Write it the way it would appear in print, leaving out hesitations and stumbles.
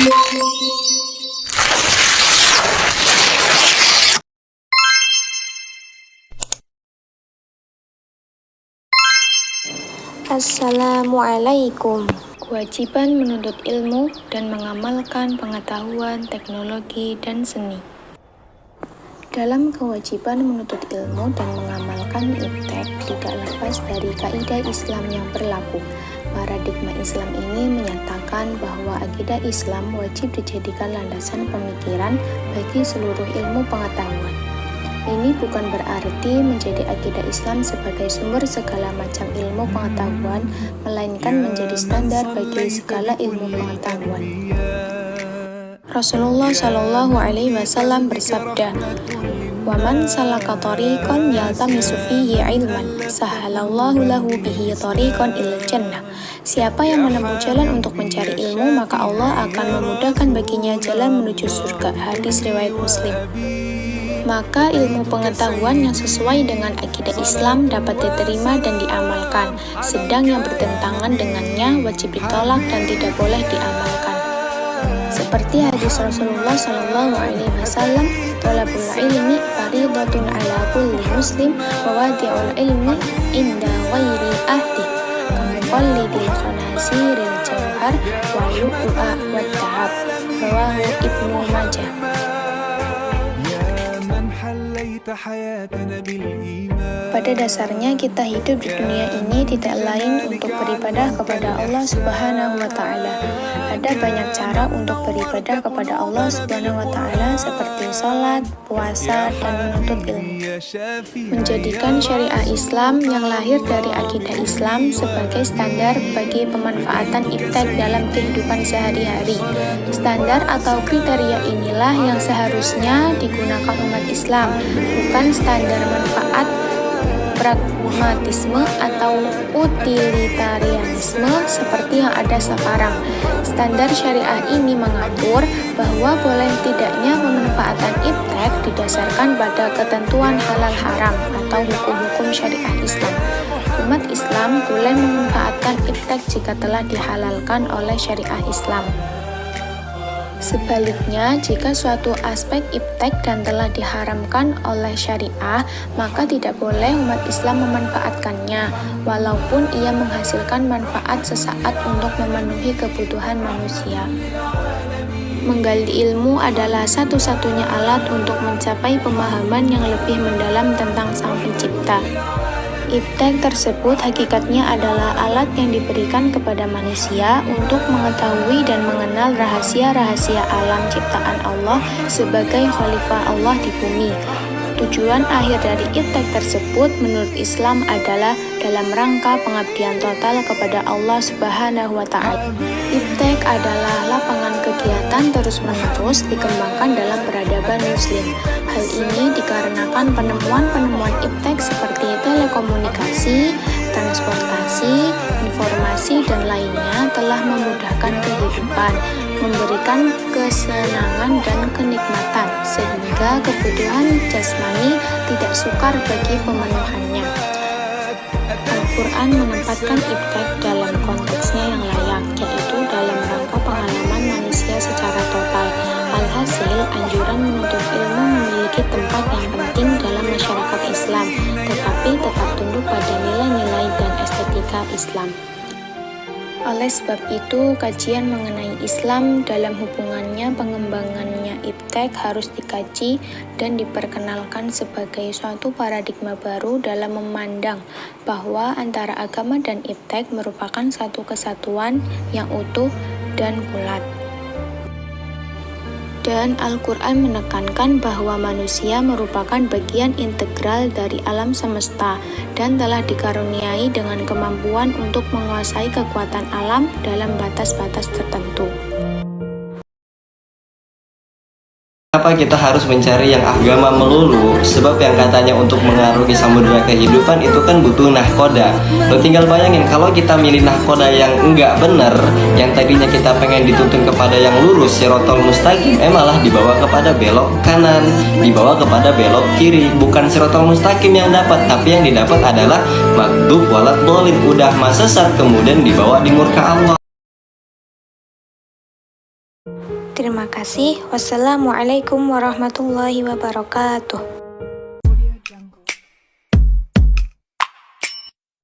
Assalamualaikum. Kewajiban menuntut ilmu dan mengamalkan pengetahuan, teknologi, dan seni. Dalam kewajiban menuntut ilmu dan mengamalkan iptek tidak lepas dari kaidah Islam yang berlaku. Paradigma Islam ini menyatakan bahwa akidah Islam wajib dijadikan landasan pemikiran bagi seluruh ilmu pengetahuan. Ini bukan berarti menjadi akidah Islam sebagai sumber segala macam ilmu pengetahuan, melainkan menjadi standar bagi segala ilmu pengetahuan. Rasulullah Shallallahu Alaihi Wasallam bersabda, "Waman salaka tariqan yaltamisu fihi ilman, sahalallahu lahu bihi tariqan ilal jannah." Siapa yang menempuh jalan untuk mencari ilmu, maka Allah akan memudahkan baginya jalan menuju surga. Hadis riwayat Muslim. Maka ilmu pengetahuan yang sesuai dengan akidah Islam dapat diterima dan diamalkan, sedang yang bertentangan dengannya wajib ditolak dan tidak boleh diamalkan. Seperti hadis Rasulullah Shallallahu Alaihi Wasallam, "Thalabul ilmi fardhatun ala kulli muslim wa wadi'ul ilmi inda ghairi ahdi, kamuqallidil khanasiril jawhar wa lu'lu'a wa dhahab." Rawahu Ibnu Majah. Pada dasarnya kita hidup di dunia ini tidak lain untuk beribadah kepada Allah Subhanahu wa Ta'ala. Ada banyak cara untuk beribadah kepada Allah Subhanahu wa Ta'ala seperti sholat, puasa, dan menuntut ilmu. Menjadikan syariah Islam yang lahir dari akidah Islam sebagai standar bagi pemanfaatan iptek dalam kehidupan sehari-hari. Standar atau kriteria inilah yang seharusnya digunakan umat Islam, bukan standar manfaat, pragmatisme atau utilitarianisme seperti yang ada sekarang. Standar syariah ini mengatur bahwa boleh tidaknya pemanfaatan iptek didasarkan pada ketentuan halal haram atau hukum-hukum syariah Islam. Umat Islam boleh memanfaatkan iptek jika telah dihalalkan oleh syariah Islam. Sebaliknya, jika suatu aspek iptek dan telah diharamkan oleh syariah, maka tidak boleh umat Islam memanfaatkannya, walaupun ia menghasilkan manfaat sesaat untuk memenuhi kebutuhan manusia. Menggali ilmu adalah satu-satunya alat untuk mencapai pemahaman yang lebih mendalam tentang Sang Pencipta. Iptek tersebut hakikatnya adalah alat yang diberikan kepada manusia untuk mengetahui dan mengenal rahasia-rahasia alam ciptaan Allah sebagai khalifah Allah di bumi. Tujuan akhir dari iptek tersebut menurut Islam adalah dalam rangka pengabdian total kepada Allah Subhanahu wa Ta'ala. Iptek adalah lapangan kegiatan terus-menerus dikembangkan dalam peradaban Muslim. Hal ini dikarenakan penemuan-penemuan iptek seperti telekomunikasi, transportasi, informasi, dan lainnya telah memudahkan kehidupan, memberikan kesenangan dan kenikmatan, sehingga kebutuhan jasmani tidak sukar bagi pemenuhannya. Al-Quran menempatkan iptek dalam konteksnya yang layak, yaitu dalam rangka pengalaman manusia secara total. Alhasil, anjuran menuntut ilmu memiliki tempat yang penting dalam masyarakat Islam, tetapi tetap tunduk pada nilai-nilai dan estetika Islam. Oleh sebab itu, kajian mengenai Islam dalam hubungannya pengembangannya iptek harus dikaji dan diperkenalkan sebagai suatu paradigma baru dalam memandang bahwa antara agama dan iptek merupakan satu kesatuan yang utuh dan bulat. Dan Al-Quran menekankan bahwa manusia merupakan bagian integral dari alam semesta dan telah dikaruniai dengan kemampuan untuk menguasai kekuatan alam dalam batas-batas tertentu. Kenapa kita harus mencari yang agama melulu? Sebab yang katanya untuk mengarungi samudera kehidupan itu kan butuh nahkoda. Lo tinggal bayangin kalau kita milih nahkoda yang enggak bener, yang tadinya kita pengen dituntun kepada yang lurus, sirotol mustaqim, malah dibawa kepada belok kanan, dibawa kepada belok kiri. Bukan sirotol mustaqim yang dapat, tapi yang didapat adalah maghdub walad dhalin, udah mah sesat kemudian dibawa di murka Allah. Terima kasih. Wassalamualaikum warahmatullahi wabarakatuh.